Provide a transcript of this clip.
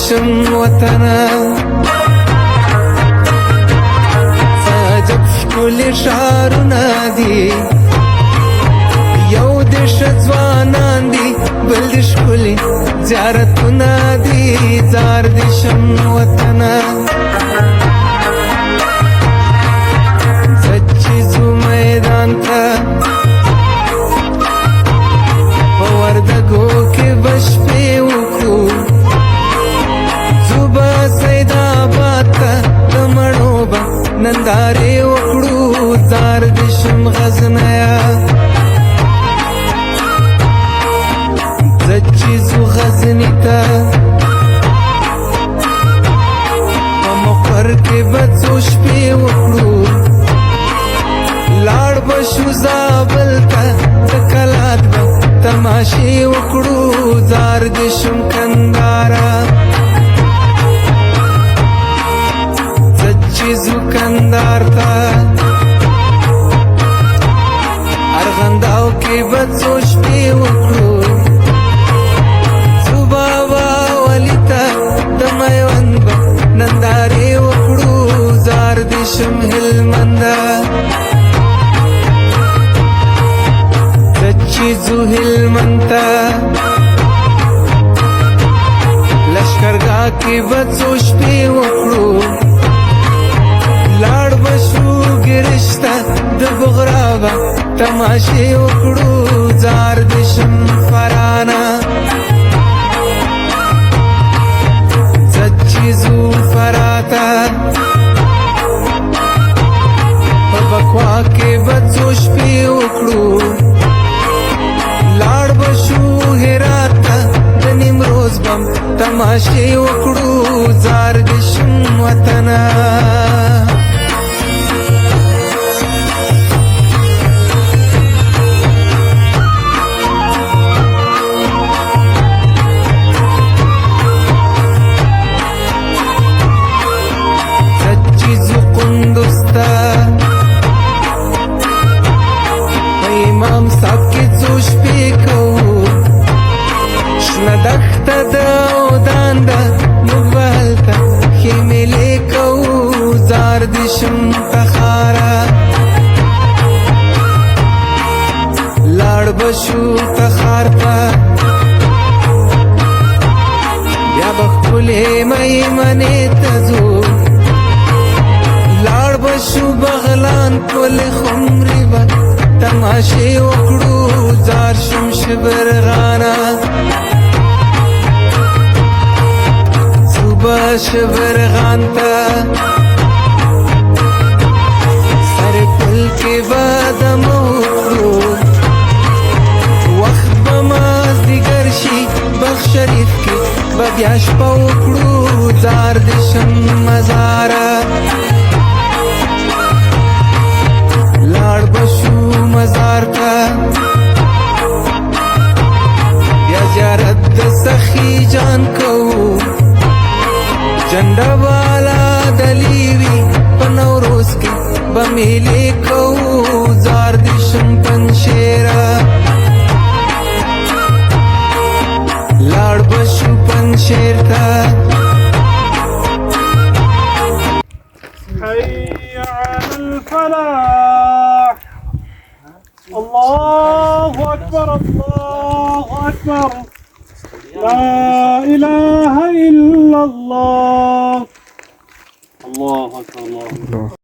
دشم وطنه عجب ښکلي ښارونه دي یو د ښه ځوانان دي بل د ښکلي زیارتونه دي زار د شم وطنه زه چې ځو میدان ته په وردګو کې به شپې وکړو ځو به سیدآباد ته د مڼو به نندارې وکړو زار د شم غزنیه زه چې ځو غزني ته په مقر کې به څو شپې وکړو لاړ به شو زابل ته د کلات به تماشې وکړو زار د شم کندهاره زه چې ځو کندهار ته ارغنداو کې به څو شپې وکړو نندارې وکړو زار د شم هلمنده زه چې ځو هلمند ته لښکرګاه کې به څو شپې وکړو لاړ به شو ګرش ته د بغرا به تماشې وکړو زار د شم فرانه ځو فراته په بکوا کې به څو شپې وکړو لاړ به شو هرات ته د نیمروز به تماشې وکړو زار د شم وطنه امام صاحب کې څو شپې کوو شنه دښته ده او دانده موږ به هلته ښې مېلې کوو زار د شم تخاره لاړ به شو تخار ته بیا به ښکلې میمنې ته ځو لاړ به شو بغلان پلې خمرې به تماشې وکړو زار شم شبرغانه ځو به شبرغان ته سر پل کې به دمه وکړو وخت به مازدیګر شي بخت شریف کې به بیا شپه وکړو زار د شم مزاره لاړ به شو مزار ته بیا زیارت د سخي جان کوو جنډه والا دلې وي په نوروز کې به میلې کوو زار د شم پنجشیره لاړ به شو پنجشیر ته حي على الفلاح الله أكبر الله أكبر لا إله إلا الله الله أكبر الله